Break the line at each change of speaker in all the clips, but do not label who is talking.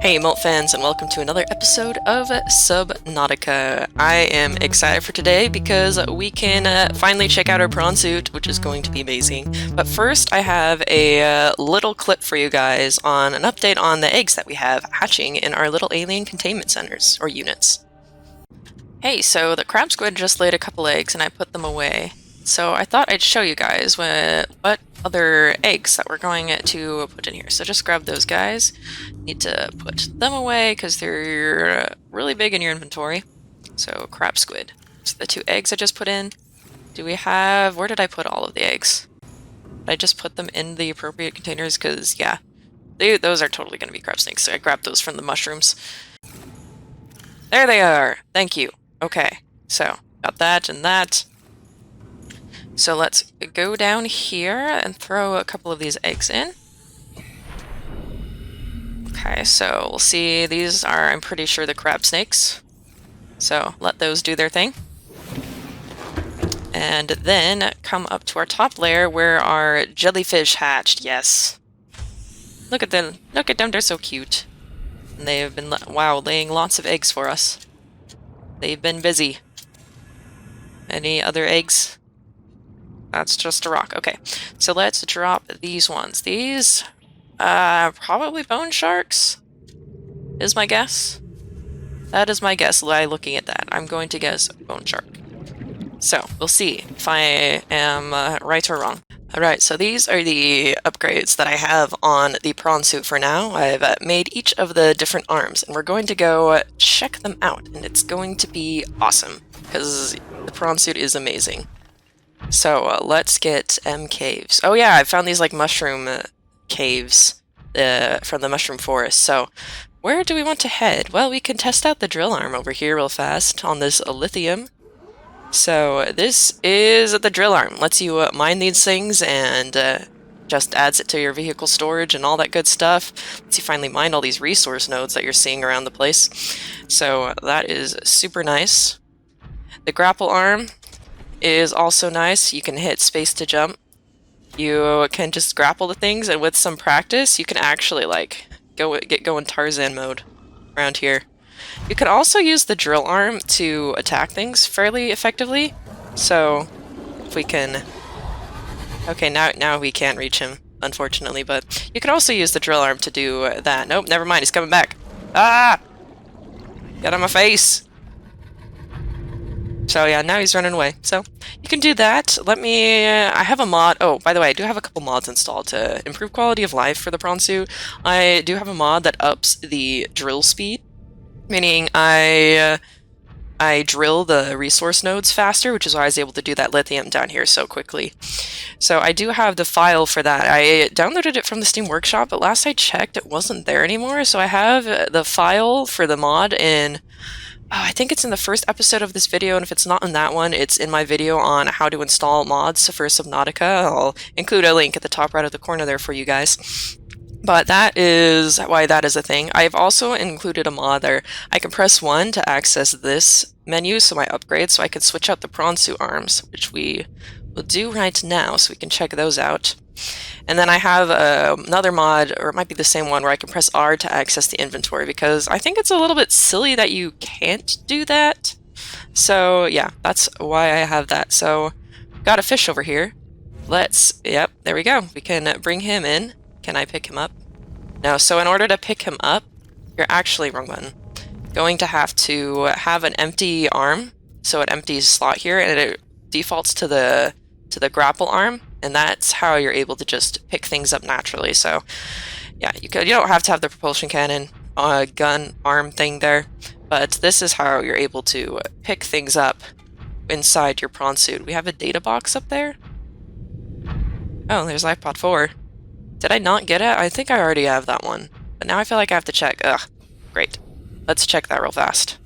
Hey Molt fans, and welcome to another episode of Subnautica. I am excited for today because we can finally check out our prawn suit, which is going to be amazing. But first I have a little clip for you guys on an update on the eggs that we have hatching in our little alien containment centers, or units. Hey, so the crab squid just laid a couple eggs and I put them away. So I thought I'd show you guys what other eggs that we're going to put in here. So just grab those guys. Need to put them away because they're really big in your inventory. So crab squid. So the 2 eggs I just put in. Do we have... where did I put all of the eggs? Did I just put them in the appropriate containers? Because, yeah, those are totally going to be crab snakes. So I grabbed those from the mushrooms. There they are! Thank you. Okay, so got that and that. So let's go down here and throw a couple of these eggs in. Okay, so we'll see. These are, I'm pretty sure, the crab snakes. So let those do their thing. And then come up to our top layer where our jellyfish hatched. Yes. Look at them. Look at them. They're so cute. And they have been, wow, laying lots of eggs for us. They've been busy. Any other eggs? That's just a rock. Okay, so let's drop these ones. These, probably bone sharks, is my guess. That is my guess by looking at that. I'm going to guess bone shark. So, we'll see if I am right or wrong. Alright, so these are the upgrades that I have on the prawn suit for now. I've made each of the different arms, and we're going to go check them out, and it's going to be awesome, because the prawn suit is amazing. So let's get caves. Oh yeah, I found these like mushroom caves from the mushroom forest. So where do we want to head? Well, we can test out the drill arm over here real fast on this lithium. So this is the drill arm. Lets you mine these things and just adds it to your vehicle storage and all that good stuff. Lets you finally mine all these resource nodes that you're seeing around the place. So that is super nice. The grapple arm is also nice. You can hit space to jump. You can just grapple the things, and with some practice, you can actually like get going Tarzan mode around here. You can also use the drill arm to attack things fairly effectively. So if we can, okay, now we can't reach him, unfortunately, but you can also use the drill arm to do that. Nope, never mind. He's coming back. Ah! Get on my face. So yeah, now he's running away. So you can do that. Let me... I have a mod... oh, by the way, I do have a couple mods installed to improve quality of life for the prawn suit. I do have a mod that ups the drill speed, meaning I drill the resource nodes faster, which is why I was able to do that lithium down here so quickly. So I do have the file for that. I downloaded it from the Steam Workshop, but last I checked, it wasn't there anymore. So I have the file for the mod in... I think it's in the first episode of this video, and if it's not in that one, it's in my video on how to install mods for Subnautica. I'll include a link at the top right of the corner there for you guys. But that is why that is a thing. I've also included a mod there. I can press 1 to access this menu, so my upgrade, so I can switch out the prawn suit arms, which we will do right now, so we can check those out. And then I have another mod, or it might be the same one, where I can press R to access the inventory, because I think it's a little bit silly that you can't do that. So yeah, that's why I have that. So got a fish over here. Yep, there we go. We can bring him in. Can I pick him up? No, so in order to pick him up, you're actually, wrong button, going to have an empty arm, so an empty slot here, and it defaults to the grapple arm. And that's how you're able to just pick things up naturally. So, yeah, you don't have to have the propulsion cannon gun arm thing there, but this is how you're able to pick things up inside your prawn suit. We have a data box up there. Oh, there's LifePod 4. Did I not get it? I think I already have that one, but now I feel like I have to check. Ugh, great. Let's check that real fast.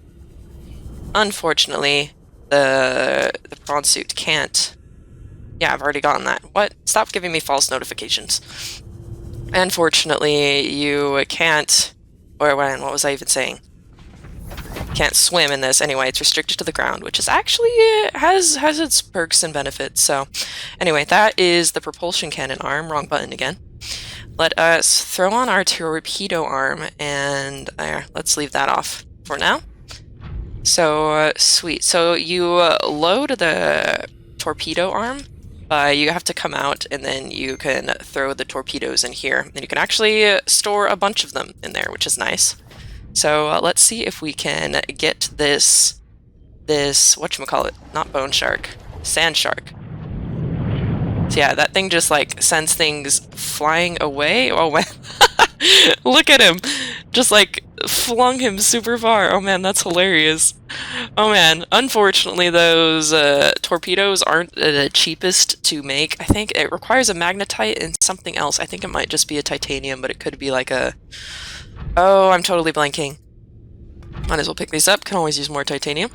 Unfortunately, the prawn suit can't. Yeah, I've already gotten that. What? Stop giving me false notifications. Unfortunately, you can't... or what was I even saying? Can't swim in this. Anyway, it's restricted to the ground, which is actually has its perks and benefits. So, anyway, that is the propulsion cannon arm. Wrong button again. let us throw on our torpedo arm, and let's leave that off for now. So, sweet. So you load the torpedo arm, you have to come out, and then you can throw the torpedoes in here. And you can actually store a bunch of them in there, which is nice. So let's see if we can get this whatchamacallit, not bone shark, sand shark. So yeah, that thing just like sends things flying away. Oh man, look at him, just like flung him super far. Oh man, that's hilarious. Oh man, unfortunately those torpedoes aren't the cheapest to make. I think it requires a magnetite and something else. I think it might just be a titanium, but it could be like a... Oh, I'm totally blanking. Might as well pick these up, can always use more titanium.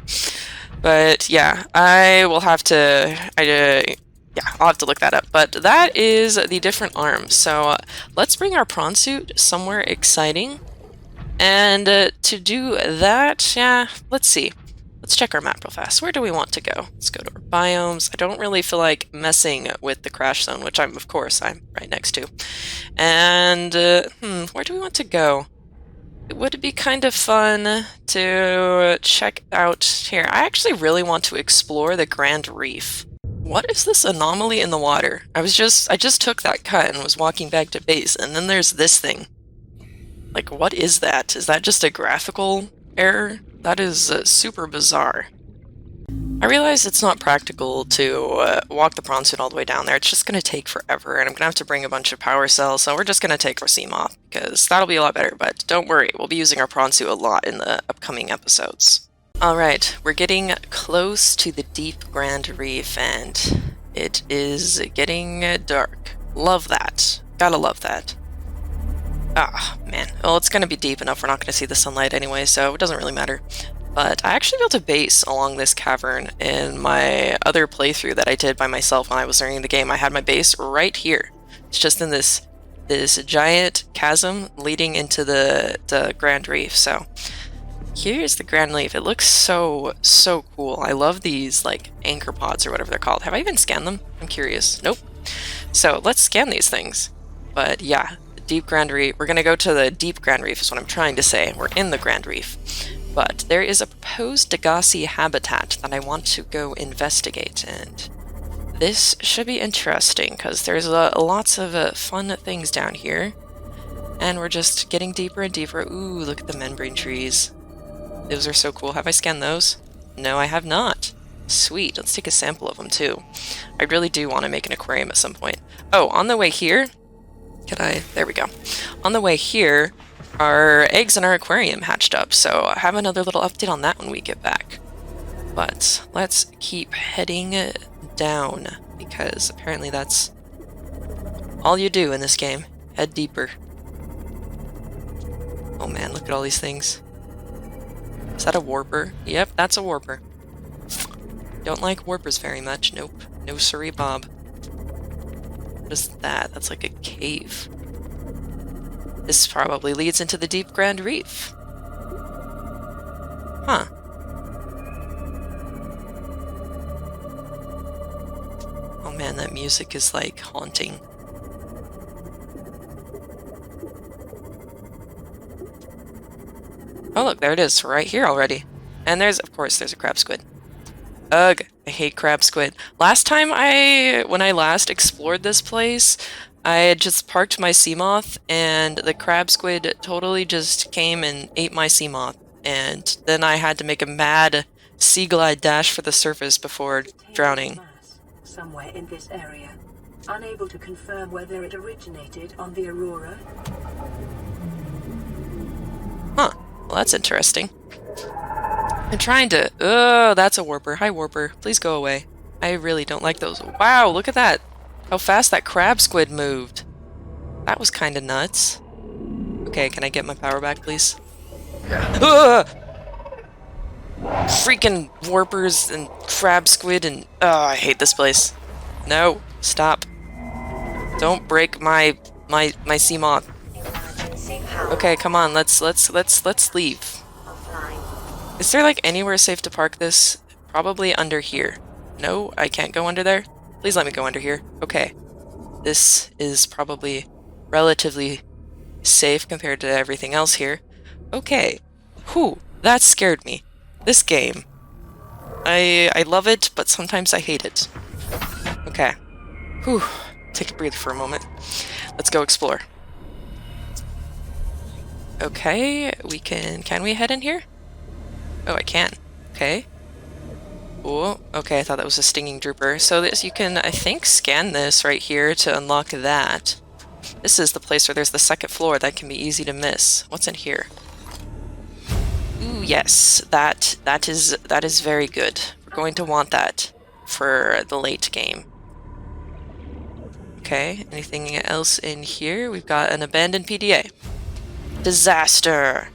But yeah, I will have to... yeah, I'll have to look that up. But that is the different arms. So let's bring our prawn suit somewhere exciting. And to do that, yeah, let's see. Let's check our map real fast. Where do we want to go? Let's go to our biomes. I don't really feel like messing with the crash zone, which I'm right next to. And, where do we want to go? It would be kind of fun to check out here. I actually really want to explore the Grand Reef. What is this anomaly in the water? I just took that cut and was walking back to base, and then there's this thing. Like, what is that? Is that just a graphical error? That is super bizarre. I realize it's not practical to walk the prawn suit all the way down there. It's just going to take forever, and I'm going to have to bring a bunch of power cells, so we're just going to take our Seamoth, because that'll be a lot better. But don't worry, we'll be using our prawn suit a lot in the upcoming episodes. Alright, we're getting close to the Deep Grand Reef, and it is getting dark. Love that. Gotta love that. Ah, man. Well, it's going to be deep enough. We're not going to see the sunlight anyway, so it doesn't really matter. But I actually built a base along this cavern in my other playthrough that I did by myself when I was learning the game. I had my base right here. It's just in this giant chasm leading into the Grand Reef. So here's the Grand Reef. It looks so cool. I love these like anchor pods or whatever they're called. Have I even scanned them? I'm curious. Nope. So let's scan these things. But yeah, Deep Grand Reef. We're gonna go to the Deep Grand Reef is what I'm trying to say. We're in the Grand Reef. But there is a proposed Degasi habitat that I want to go investigate, and this should be interesting because there's lots of fun things down here, and we're just getting deeper and deeper. Ooh, look at the membrane trees. Those are so cool. Have I scanned those? No, I have not. Sweet, let's take a sample of them too. I really do want to make an aquarium at some point. Oh, on the way here, there we go. On the way here, our eggs in our aquarium hatched up, so I'll have another little update on that when we get back. But let's keep heading down, because apparently that's all you do in this game. Head deeper. Oh man, look at all these things. Is that a warper? Yep, that's a warper. Don't like warpers very much. Nope. No siree bob. What is that? That's like a cave. This probably leads into the Deep Grand Reef. Huh. Oh man, that music is like haunting. Oh look, there it is, right here already. And of course, there's a crab squid. Ugh, I hate crab squid. Last time when I last explored this place, I had just parked my Seamoth, and the crab squid totally just came and ate my Seamoth. And then I had to make a mad sea glide dash for the surface before drowning.
Somewhere in this area. Unable to confirm whether it originated on the Aurora.
Huh. Well, that's interesting. I'm trying to... Oh, that's a warper. Hi, warper. Please go away. I really don't like those. Wow, look at that. How fast that crab squid moved. That was kind of nuts. Okay, can I get my power back, please? Freaking warpers and crab squid and... Oh, I hate this place. No, stop. Don't break my Seamoth. Okay, come on, let's leave. Is there like anywhere safe to park this? Probably under here. No, I can't go under there? Please let me go under here. Okay. This is probably relatively safe compared to everything else here. Okay. Whew, that scared me. This game. I love it, but sometimes I hate it. Okay. Whew. Take a breather for a moment. Let's go explore. Okay, we can we head in here? Oh, I can. Okay. Oh, okay, I thought that was a stinging drooper. So this, you can, I think, scan this right here to unlock that. This is the place where there's the second floor that can be easy to miss. What's in here? Ooh, yes, that is very good. We're going to want that for the late game. Okay, anything else in here? We've got an abandoned PDA. Disaster!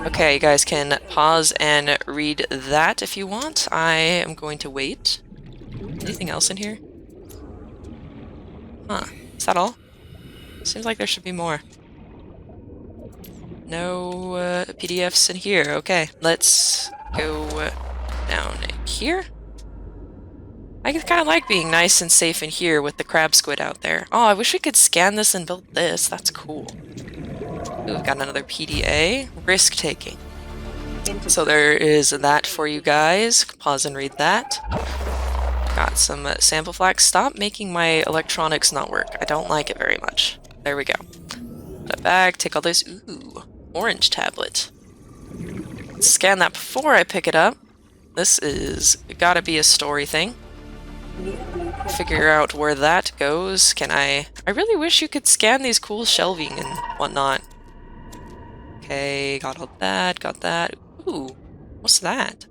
Okay, you guys can pause and read that if you want. I am going to wait. Anything else in here? Huh, is that all? Seems like there should be more. No PDFs in here. Okay, let's go down here. I kind of like being nice and safe in here with the crab squid out there. Oh, I wish we could scan this and build this. That's cool. Ooh, we've got another PDA. Risk-taking. So there is that for you guys. Pause and read that. Got some sample flags. Stop making my electronics not work. I don't like it very much. There we go. Put it back. Take all this. Ooh, orange tablet. Scan that before I pick it up. This is gotta be a story thing. Figure out where that goes. Can I really wish you could scan these cool shelving and whatnot. Okay, got all that, got that. Ooh, what's that?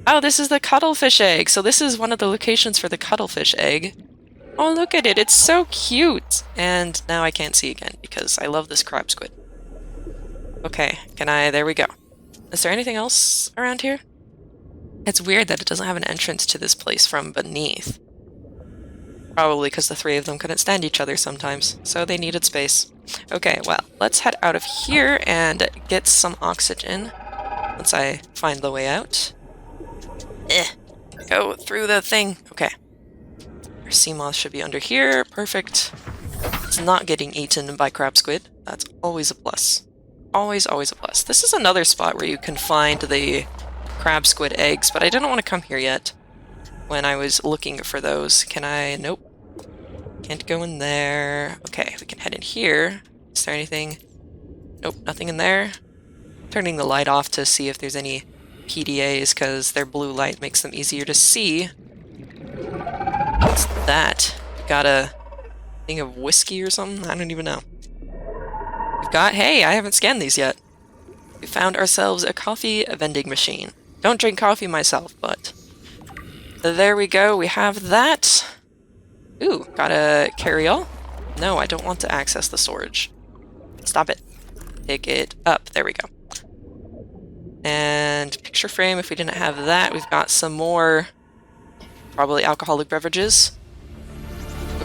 Oh, this is the Cuttlefish Egg. So this is one of the locations for the Cuttlefish Egg. Oh, look at it. It's so cute. And now I can't see again because I love this crab squid. Okay, there we go. Is there anything else around here? It's weird that it doesn't have an entrance to this place from beneath. Probably because the three of them couldn't stand each other sometimes, so they needed space. Okay, well, let's head out of here and get some oxygen once I find the way out. Go through the thing. Okay. Our sea moth should be under here. Perfect. It's not getting eaten by crab squid. That's always a plus. Always, always a plus. This is another spot where you can find the crab squid eggs, but I didn't want to come here yet when I was looking for those. Can I? Nope. Can't go in there. Okay, we can head in here. Is there anything? Nope, nothing in there. Turning the light off to see if there's any PDAs, because their blue light makes them easier to see. What's that? Got a thing of whiskey or something? I don't even know. We've got, hey, I haven't scanned these yet. We found ourselves a coffee vending machine. Don't drink coffee myself, but there we go. We have that. Ooh, got a carry-all. No, I don't want to access the storage. Stop it. Pick it up. There we go. And picture frame, if we didn't have that, we've got some more probably alcoholic beverages.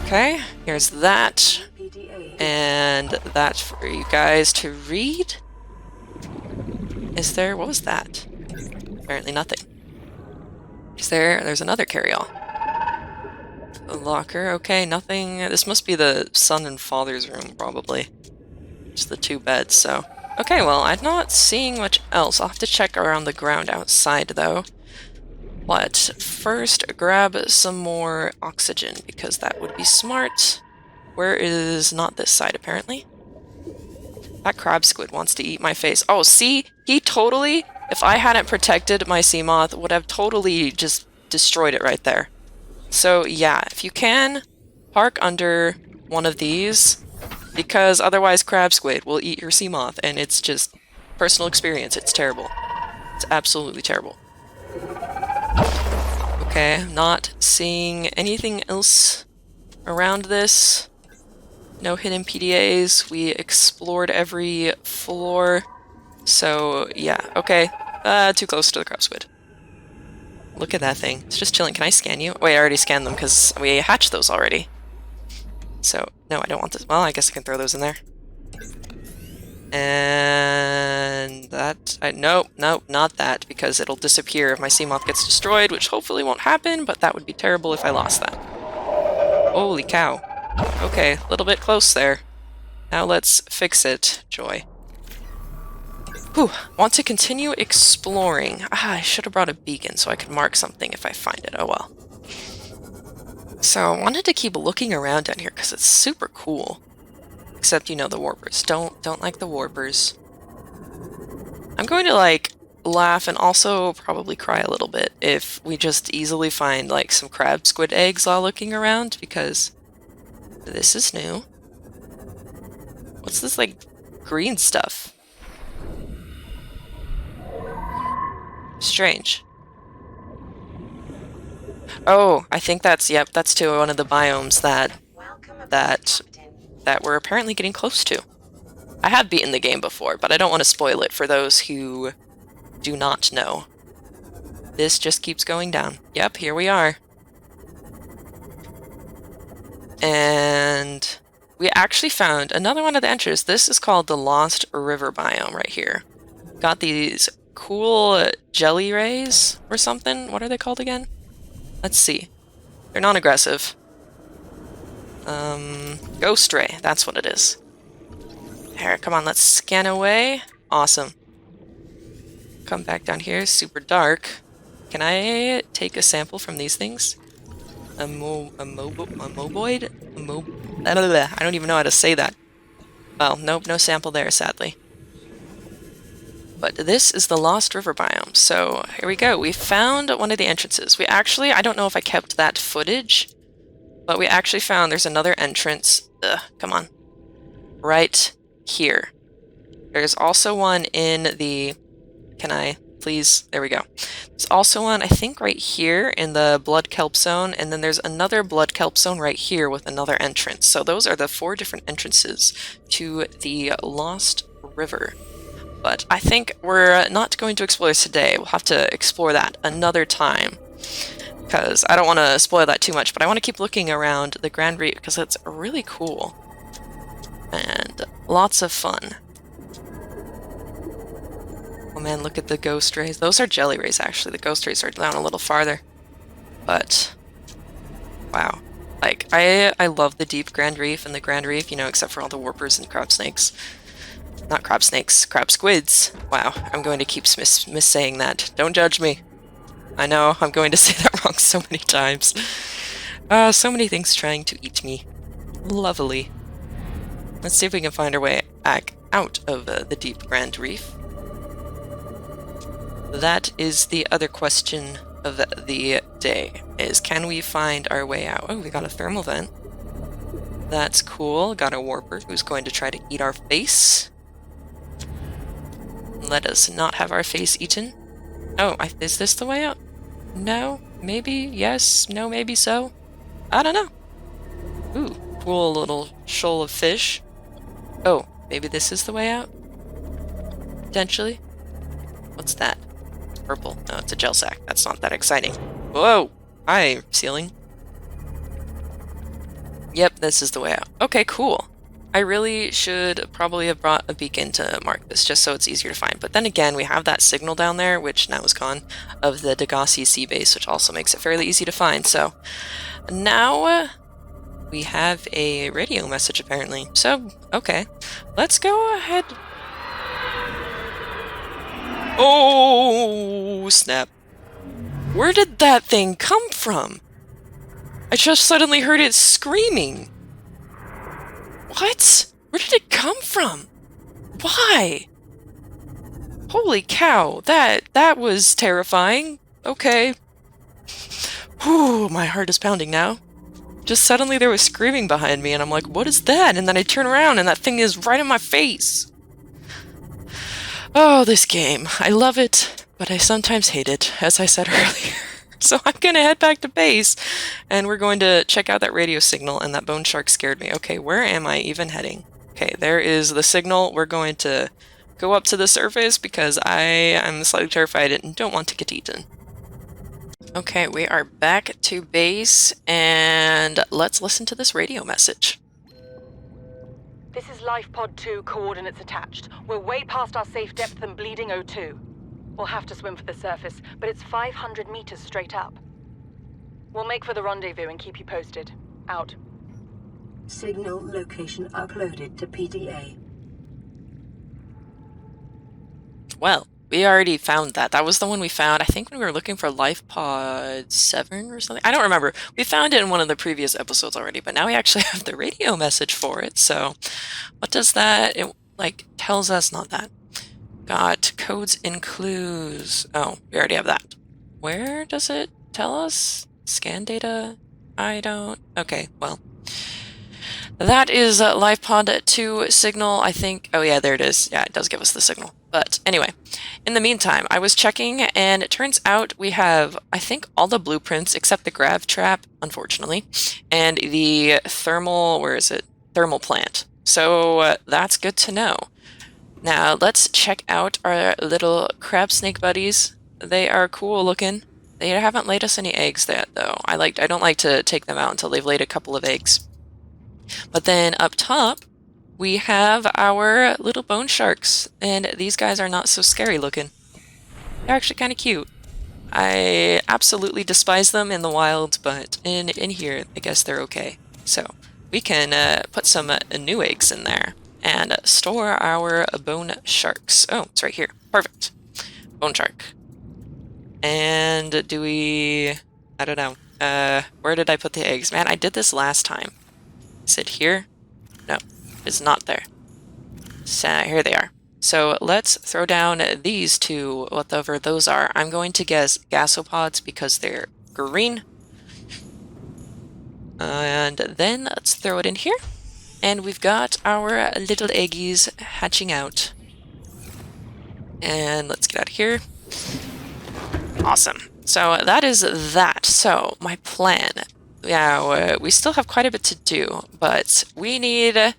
Okay, here's that. And that's for you guys to read. Is there, what was that? Apparently nothing. There's another carry-all. A locker, okay, nothing. This must be the son and father's room, probably. Just the two beds, so. Okay, well, I'm not seeing much else. I'll have to check around the ground outside, though. But first, grab some more oxygen, because that would be smart. Where is not this side, apparently? That crab squid wants to eat my face. Oh, see? He totally, if I hadn't protected my sea moth, would have totally just destroyed it right there. So, yeah, if you can, park under one of these, because otherwise crab squid will eat your sea moth, and it's just personal experience. It's terrible. It's absolutely terrible. Okay, I'm not seeing anything else around this. No hidden PDAs. We explored every floor. So, yeah, okay. Too close to the crab squid. Look at that thing. It's just chilling. Can I scan you? Wait, I already scanned them because we hatched those already. So, no, I don't want this. Well, I guess I can throw those in there. And that... nope, not that, because it'll disappear if my sea moth gets destroyed, which hopefully won't happen, but that would be terrible if I lost that. Holy cow. Okay, a little bit close there. Now let's fix it, Joy. Whew, want to continue exploring. Ah, I should have brought a beacon so I could mark something if I find it. Oh well. So I wanted to keep looking around down here because it's super cool. Except, you know, the warpers. Don't like the warpers. I'm going to, like, laugh and also probably cry a little bit if we just easily find, like, some crab squid eggs while looking around, because this is new. What's this, like, green stuff? Strange. Oh, I think that's, yep, that's to one of the biomes that we're apparently getting close to. I have beaten the game before, but I don't want to spoil it for those who do not know. This just keeps going down. Yep, here we are. And we actually found another one of the entries. This is called the Lost River Biome right here. Got these cool jelly rays or something. What are they called again? Let's see. They're non-aggressive. Ghost ray, that's what it is. Here, come on, let's scan away. Awesome. Come back down here, super dark. Can I take a sample from these things? I don't even know how to say that. Well, nope, no sample there, sadly. But this is the Lost River Biome, so here we go. We found one of the entrances. We actually, I don't know if I kept that footage, but we actually found there's another entrance. Come on. Right here. There's also one in the... Can I... Please? There we go. There's also one, I think, right here in the Blood Kelp Zone, and then there's another Blood Kelp Zone right here with another entrance. So those are the 4 different entrances to the Lost River. But I think we're not going to explore this today. We'll have to explore that another time, because I don't want to spoil that too much, but I want to keep looking around the Grand Reef because it's really cool and lots of fun. Oh man, look at the ghost rays. Those are jelly rays, actually. The ghost rays are down a little farther. But, wow. Like, I love the Deep Grand Reef and the Grand Reef, you know, except for all the warpers and crab snakes. Not crab snakes, crab squids. Wow, I'm going to keep mis-saying that. Don't judge me. I know, I'm going to say that wrong so many times. So many things trying to eat me. Lovely. Let's see if we can find our way back out of the Deep Grand Reef. That is the other question of the day, is can we find our way out? Oh, we got a thermal vent. That's cool. Got a warper who's going to try to eat our face. Let us not have our face eaten. Oh, is this the way out? No? Maybe? Yes? No? Maybe so? I don't know. Ooh, cool little shoal of fish. Oh, maybe this is the way out? Potentially? What's that? Purple. No, it's a gel sack. That's not that exciting. Whoa! Hi, ceiling. Yep, this is the way out. Okay, cool. I really should probably have brought a beacon to mark this, just so it's easier to find. But then again, we have that signal down there, which now is gone, of the Degasi Seabase, which also makes it fairly easy to find. So now we have a radio message, apparently. So, okay. Let's go ahead. Oh, snap. Where did that thing come from? I just suddenly heard it screaming. What? Where did it come from? Why? Holy cow, that was terrifying. Okay. Whew, my heart is pounding now. Just suddenly there was screaming behind me and I'm like, what is that? And then I turn around and that thing is right in my face. Oh, this game. I love it, but I sometimes hate it, as I said earlier. So I'm gonna head back to base, and we're going to check out that radio signal, and that bone shark scared me. Okay, where am I even heading? Okay, there is the signal. We're going to go up to the surface, because I am slightly terrified and don't want to get eaten. Okay, we are back to base, and let's listen to this radio message.
This is Life Pod 2, coordinates attached. We're way past our safe depth and bleeding O2. We'll have to swim for the surface, but it's 500 meters straight up. We'll make for the rendezvous and keep you posted. Out.
Signal location uploaded to PDA.
Well, we already found that. That was the one we found, I think, when we were looking for Life Pod 7 or something. I don't remember. We found it in one of the previous episodes already, but now we actually have the radio message for it. So what does that, it like tells us? Not that. Got codes and clues. Oh, we already have that. Where does it tell us? Scan data? I don't. Okay, well. That is Life Pod 2 signal, I think. Oh yeah, there it is. Yeah, it does give us the signal. But anyway, in the meantime, I was checking, and it turns out we have, I think, all the blueprints except the grav trap, unfortunately, and the thermal, where is it? Thermal plant. So that's good to know. Now, let's check out our little crab snake buddies. They are cool looking. They haven't laid us any eggs yet, though. I don't like to take them out until they've laid a couple of eggs. But then up top, we have our little bone sharks, and these guys are not so scary looking. They're actually kind of cute. I absolutely despise them in the wild, but in here, I guess they're okay. So we can put some new eggs in there and store our bone sharks. Oh, it's right here. Perfect. Bone shark. And do we... I don't know. Where did I put the eggs? Man, I did this last time. Is it here? No, it's not there. So here they are. So let's throw down these two, whatever those are. I'm going to guess gasopods because they're green. And then let's throw it in here. And we've got our little eggies hatching out. And let's get out of here. Awesome. So that is that. So my plan. Yeah, we still have quite a bit to do, but we need...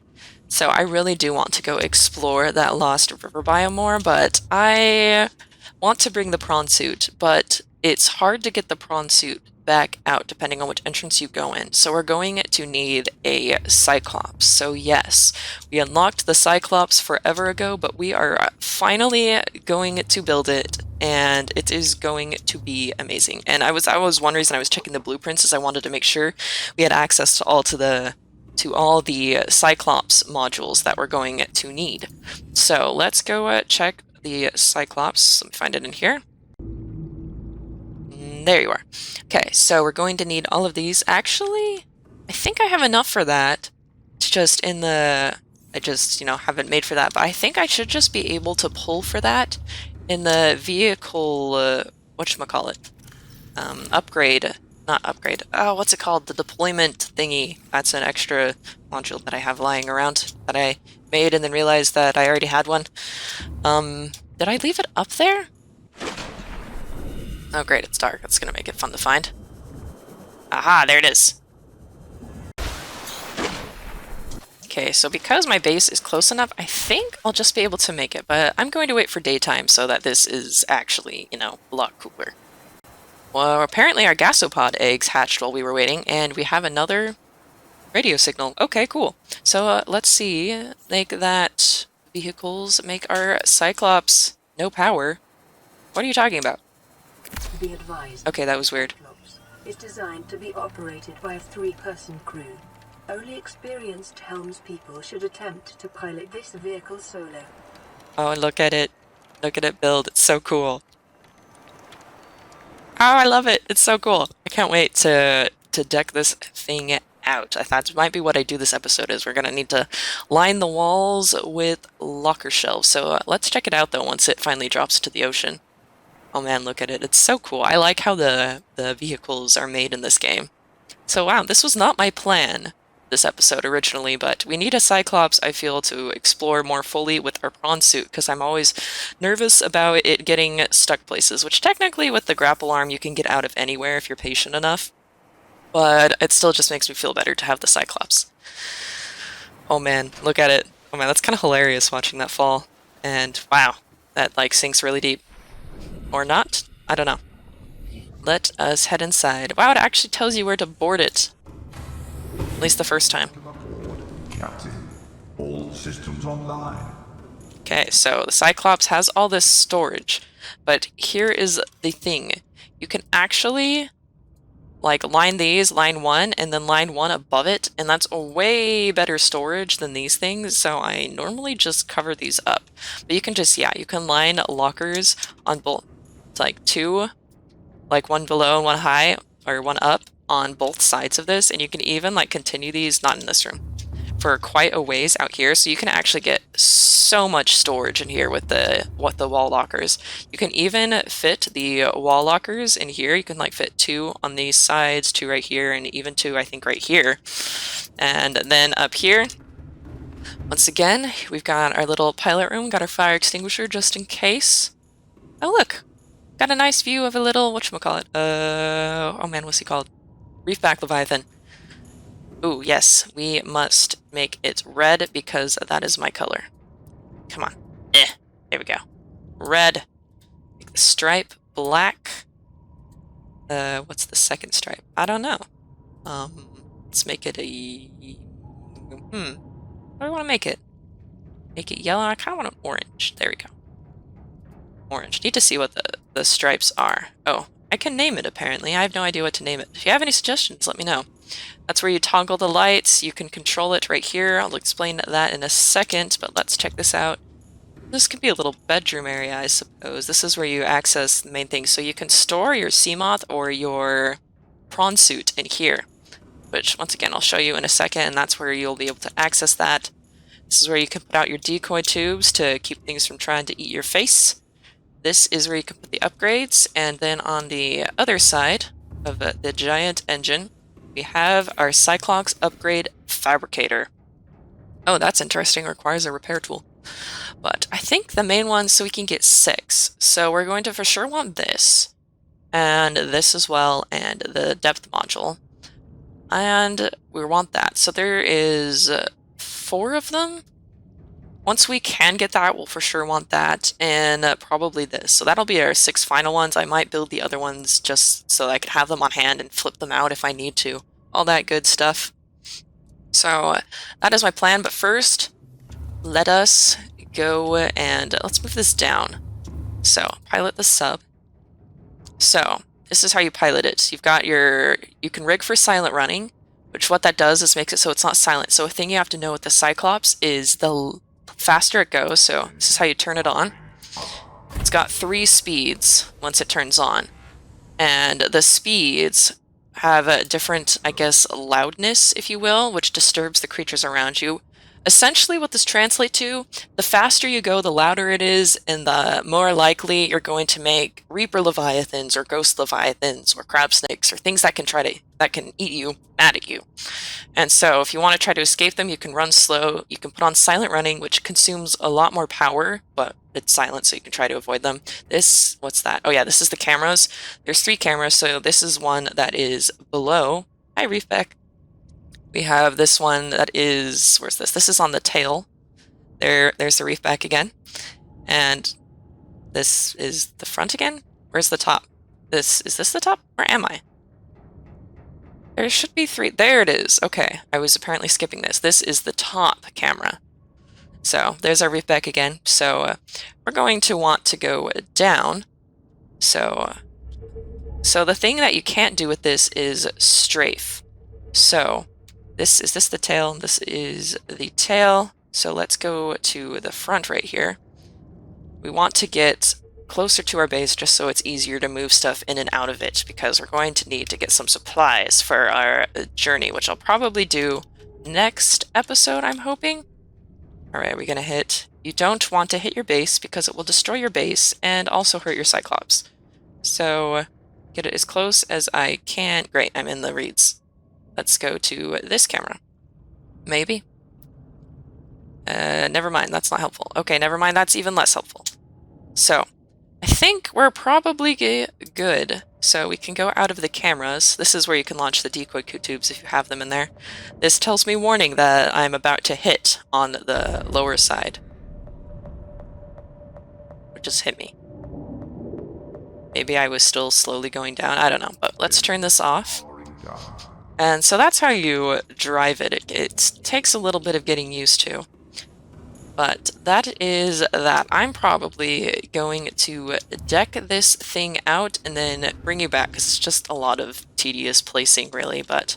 So I really do want to go explore that Lost River Biome more, but I want to bring the prawn suit, but it's hard to get the prawn suit back out depending on which entrance you go in. So we're going to need a Cyclops. So yes, we unlocked the Cyclops forever ago, but we are finally going to build it, and it is going to be amazing. And one reason I was checking the blueprints is I wanted to make sure we had access to all the Cyclops modules that we're going to need. So let's go check the Cyclops. Let me find it in here. There you are. Okay, so we're going to need all of these. Actually, I think I have enough for that. It's just in the... I just, haven't made for that. But I think I should just be able to pull for that in the vehicle, whatchamacallit? Upgrade. Not upgrade. Oh, what's it called? The deployment thingy. That's an extra module that I have lying around that I made and then realized that I already had one. Did I leave it up there? Oh great, it's dark. That's gonna make it fun to find. Aha, there it is. Okay, so because my base is close enough, I think I'll just be able to make it, but I'm going to wait for daytime so that this is actually, a lot cooler. Well, apparently our gasopod eggs hatched while we were waiting, and we have another radio signal. Okay, cool. So let's see, make that vehicles, make our Cyclops no power. What are you talking about?
Be advised.
Okay, that was weird.
Cyclops is designed to be operated by a 3-person crew. Only experienced helmspeople should attempt to pilot this vehicle solo.
Oh, look at it. Look at it build. It's so cool. Oh, I love it. It's so cool. I can't wait to deck this thing out. I thought it might be what I do this episode is we're going to need to line the walls with locker shelves. So let's check it out, though, once it finally drops to the ocean. Oh man, look at it. It's so cool. I like how the vehicles are made in this game. So wow, this was not my plan this episode originally, but we need a Cyclops, I feel, to explore more fully with our prawn suit, because I'm always nervous about it getting stuck places, which technically with the grapple arm you can get out of anywhere if you're patient enough. But it still just makes me feel better to have the Cyclops. Oh man, look at it. Oh man, that's kind of hilarious watching that fall. And wow, that sinks really deep. Or not? I don't know. Let us head inside. Wow, it actually tells you where to board it. At least the first time.
Captain, all systems online.
Okay, so the Cyclops has all this storage, but here is the thing. You can actually like line these, line one, and then line one above it, and that's a way better storage than these things, so I normally just cover these up. But you can just, yeah, you can line lockers on both, like two, like one below and one high, or one up on both sides of this, and you can even like continue these, not in this room, for quite a ways out here, so you can actually get so much storage in here with the wall lockers. You can even fit the wall lockers in here. You can like fit two on these sides, two right here, and even two I think right here. And then up here, once again, we've got our little pilot room, got our fire extinguisher just in case. Oh look, got a nice view of a little, whatchamacallit, oh man, what's he called? Reefback Leviathan. Ooh, yes, we must make it red because that is my color. Come on. There we go. Red. Make the stripe black. What's the second stripe? I don't know. Let's make it a... What do I want to make it? Make it yellow? I kind of want an orange. There we go. Orange. Need to see what the stripes are. Oh, I can name it apparently. I have no idea what to name it. If you have any suggestions, let me know. That's where you toggle the lights. You can control it right here. I'll explain that in a second, but let's check this out. This could be a little bedroom area, I suppose. This is where you access the main thing. So you can store your sea moth or your prawn suit in here, which once again I'll show you in a second, and that's where you'll be able to access that. This is where you can put out your decoy tubes to keep things from trying to eat your face. This is where you can put the upgrades, and then on the other side of the giant engine, we have our Cyclops upgrade Fabricator. Oh, that's interesting. Requires a repair tool. But I think the main one, so we can get 6. So we're going to for sure want this, and this as well, and the depth module. And we want that. So there is 4 of them. Once we can get that, we'll for sure want that, and probably this. So that'll be our 6 final ones. I might build the other ones just so I could have them on hand and flip them out if I need to. All that good stuff. So that is my plan, but first, let us go and let's move this down. So, pilot the sub. So, this is how you pilot it. You've got you can rig for silent running, which what that does is makes it so it's not silent. So a thing you have to know with the Cyclops is the faster it goes, so this is how you turn it on. It's got 3 speeds once it turns on, and the speeds have a different, I guess, loudness, if you will, which disturbs the creatures around you. Essentially what this translates to, the faster you go, the louder it is, and the more likely you're going to make Reaper Leviathans or Ghost Leviathans or Crab Snakes or things that can eat you mad at you. And so if you want to try to escape them, you can run slow. You can put on silent running, which consumes a lot more power, but it's silent, so you can try to avoid them. What's that? Oh yeah, this is the cameras. There's 3 cameras, so this is one that is below. Hi, Reefback. We have this one that is, where's this? This is on the tail. There's the Reefback again. And this is the front again? Where's the top? Is this the top? Where am I? There should be 3. There it is. Okay, I was apparently skipping this. This is the top camera. So there's our Reefback again. So we're going to want to go down. So the thing that you can't do with this is strafe. So is this the tail? This is the tail. So let's go to the front right here. We want to get closer to our base just so it's easier to move stuff in and out of it, because we're going to need to get some supplies for our journey, which I'll probably do next episode, I'm hoping. Alright, we're going to hit... You don't want to hit your base because it will destroy your base and also hurt your Cyclops. So get it as close as I can. Great, I'm in the reeds. Let's go to this camera. Maybe. Never mind, that's not helpful. Okay, never mind, that's even less helpful. So, I think we're probably good. So we can go out of the cameras. This is where you can launch the decoy tubes if you have them in there. This tells me warning that I'm about to hit on the lower side. Or just hit me. Maybe I was still slowly going down, I don't know. But let's turn this off. And so that's how you drive it. It takes a little bit of getting used to. But that is that. I'm probably going to deck this thing out and then bring you back, because it's just a lot of tedious placing, really. But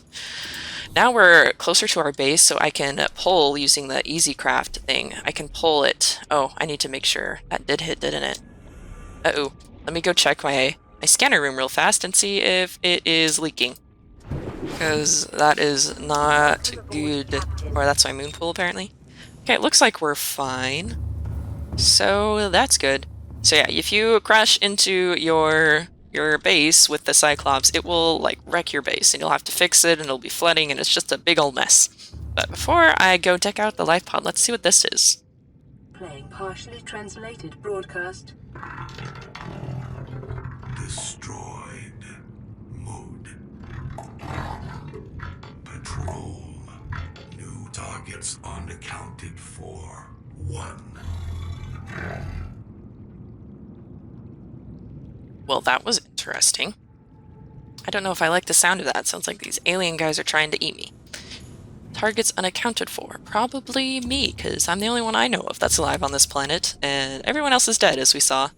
now we're closer to our base, so I can pull using the easy craft thing. I can pull it. Oh, I need to make sure. That did hit, didn't it? Uh-oh. Let me go check my scanner room real fast and see if it is leaking. Because that is not good. Or that's my moon pool, apparently. Okay, it looks like we're fine. So that's good. So yeah, if you crash into your base with the Cyclops, it will like wreck your base and you'll have to fix it and it'll be flooding and it's just a big old mess. But before I go deck out the life pod, let's see what this is.
Playing partially translated broadcast.
Destroyed. Mode. Patrol. New targets unaccounted for. 1.
Well, that was interesting. I don't know if I like the sound of that. It sounds like these alien guys are trying to eat me. Targets unaccounted for. Probably me, because I'm the only one I know of that's alive on this planet, and everyone else is dead, as we saw.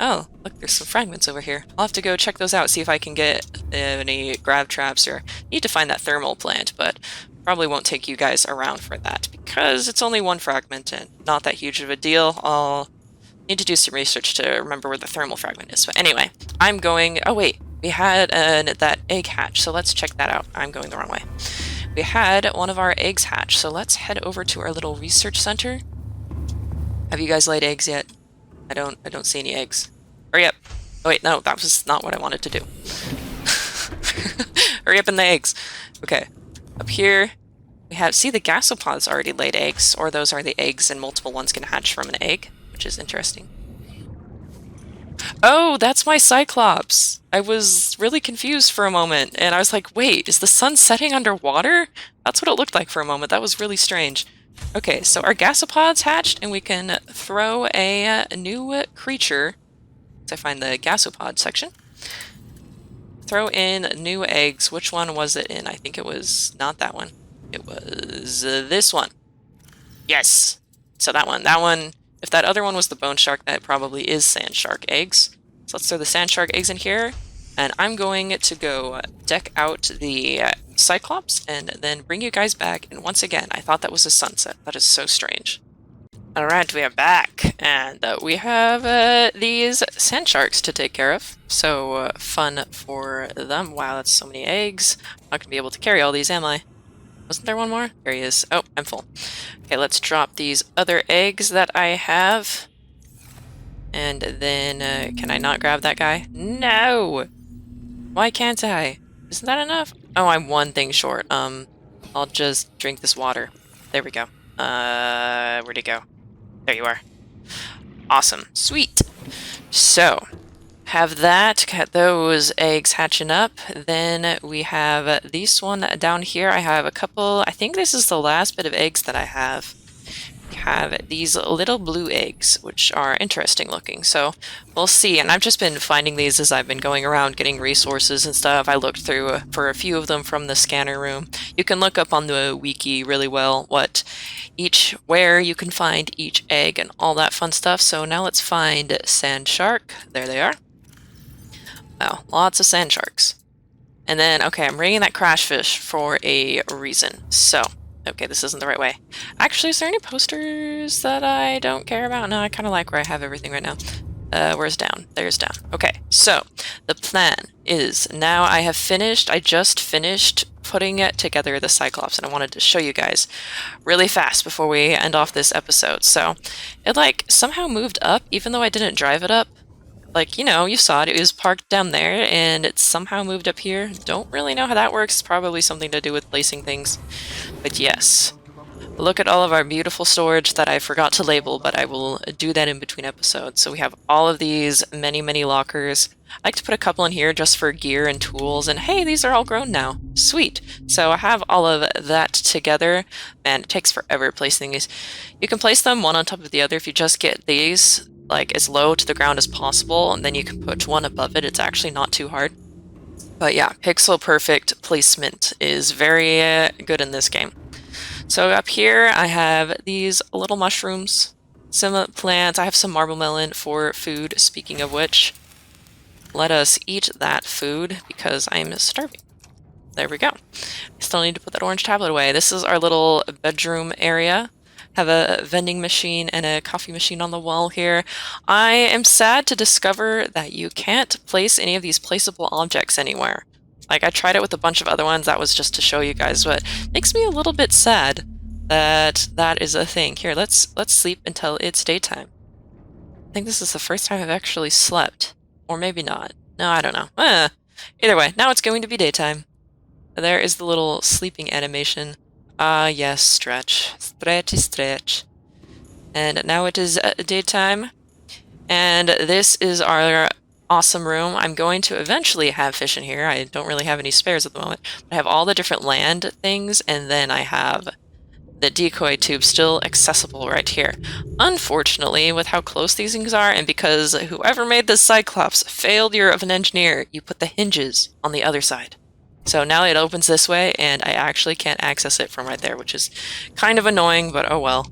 Oh, look, there's some fragments over here. I'll have to go check those out, see if I can get any grav traps, or need to find that thermal plant, but probably won't take you guys around for that, because it's only one fragment and not that huge of a deal. I'll need to do some research to remember where the thermal fragment is. But anyway, I'm going... Oh, wait. We had that egg hatch, so let's check that out. I'm going the wrong way. We had one of our eggs hatch, so let's head over to our little research center. Have you guys laid eggs yet? I don't see any eggs. Hurry up. Oh, wait, no, that was not what I wanted to do. Hurry up in the eggs. Okay. Up here, we have... See, the gasopods already laid eggs, or those are the eggs and multiple ones can hatch from an egg, which is interesting. Oh, that's my Cyclops! I was really confused for a moment, and I was like, wait, is the sun setting underwater? That's what it looked like for a moment. That was really strange. Okay, so our gasopods hatched, and we can throw a new creature. Let's find the gasopod section. Throw in new eggs. Which one was it in? I think it was not that one. It was this one. Yes! So that one. That one... If that other one was the bone shark, that probably is sand shark eggs. So let's throw the sand shark eggs in here. And I'm going to go deck out the Cyclops and then bring you guys back. And once again, I thought that was a sunset. That is so strange. Alright, we are back. And we have these sand sharks to take care of. So fun for them. Wow, that's so many eggs. I'm not going to be able to carry all these, am I? Wasn't there one more? There he is. Oh, I'm full. Okay, let's drop these other eggs that I have. And then, can I not grab that guy? No! Why can't I? Isn't that enough? Oh, I'm one thing short. I'll just drink this water. There we go. Where'd it go? There you are. Awesome. Sweet! So... have that, get those eggs hatching up. Then we have this one down here. I have a couple, I think this is the last bit of eggs that I have. We have these little blue eggs, which are interesting looking. So we'll see. And I've just been finding these as I've been going around getting resources and stuff. I looked through for a few of them from the scanner room. You can look up on the wiki really well where you can find each egg and all that fun stuff. So now let's find sand shark. There they are. Wow, lots of sand sharks. And then, okay, I'm bringing that crash fish for a reason. So, okay, this isn't the right way. Actually, is there any posters that I don't care about? No, I kind of like where I have everything right now. Where's down? There's down. Okay, so the plan is now I just finished putting it together the Cyclops, and I wanted to show you guys really fast before we end off this episode. So, it like somehow moved up, even though I didn't drive it up. Like, you know, you saw it. It was parked down there, and it somehow moved up here. Don't really know how that works. It's probably something to do with placing things. But yes. Look at all of our beautiful storage that I forgot to label, but I will do that in between episodes. So we have all of these many, many lockers. I like to put a couple in here just for gear and tools, and hey, these are all grown now. Sweet. So I have all of that together. Man, it takes forever placing these. You can place them one on top of the other if you just get these like as low to the ground as possible, and then you can put one above it. It's actually not too hard. But yeah, pixel perfect placement is very good in this game. So up here I have these little mushrooms, some plants. I have some marble melon for food. Speaking of which, let us eat that food because I'm starving. There we go. I still need to put that orange tablet away. This is our little bedroom area. Have a vending machine and a coffee machine on the wall here. I am sad to discover that you can't place any of these placeable objects anywhere. Like, I tried it with a bunch of other ones. That was just to show you guys, but it makes me a little bit sad that that is a thing. Here, let's sleep until it's daytime. I think this is the first time I've actually slept. Or maybe not. No, I don't know. Either way, now it's going to be daytime. There is the little sleeping animation. Ah, yes, stretch. Stretchy stretch. And now it is daytime. And this is our awesome room. I'm going to eventually have fish in here. I don't really have any spares at the moment. I have all the different land things, and then I have the decoy tube still accessible right here. Unfortunately, with how close these things are, and because whoever made this Cyclops, failure of an engineer, you put the hinges on the other side. So now it opens this way, and I actually can't access it from right there, which is kind of annoying, but oh well.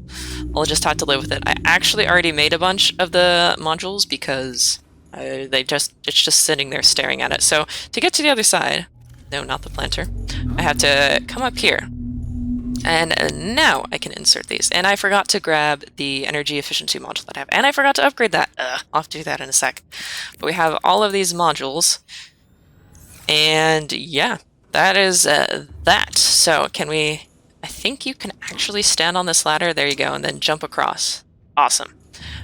I'll just have to live with it. I actually already made a bunch of the modules because it's just sitting there staring at it. So to get to the other side, no, not the planter, I have to come up here. And now I can insert these. And I forgot to grab the energy efficiency module that I have. And I forgot to upgrade that. I'll have to do that in a sec. But we have all of these modules. And yeah, that is that. So can we... I think you can actually stand on this ladder. There you go. And then jump across. Awesome.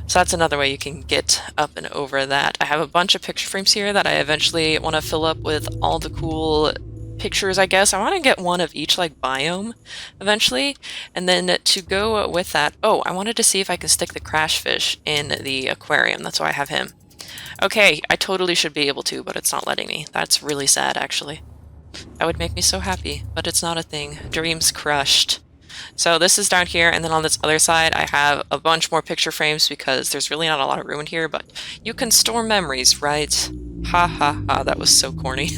So that's another way you can get up and over that. I have a bunch of picture frames here that I eventually want to fill up with all the cool pictures, I guess. I want to get one of each, like, biome eventually. And then to go with that, oh, I wanted to see if I can stick the crash fish in the aquarium. That's why I have him. Okay, I totally should be able to, but it's not letting me. That's really sad, actually. That would make me so happy, but it's not a thing. Dreams crushed. So this is down here, and then on this other side I have a bunch more picture frames because there's really not a lot of room in here, but you can store memories, right? Ha ha ha, that was so corny.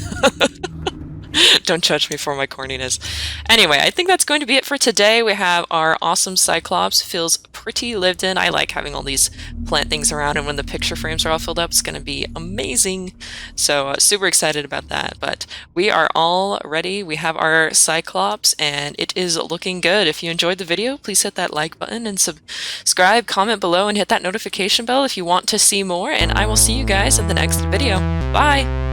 Don't judge me for my corniness. Anyway, I think that's going to be it for today. We have our awesome Cyclops. Feels pretty lived in. I like having all these plant things around, and when the picture frames are all filled up, it's going to be amazing. So super excited about that. But we are all ready. We have our Cyclops, and it is looking good. If you enjoyed the video, please hit that like button and subscribe, comment below, and hit that notification bell if you want to see more. And I will see you guys in the next video. Bye!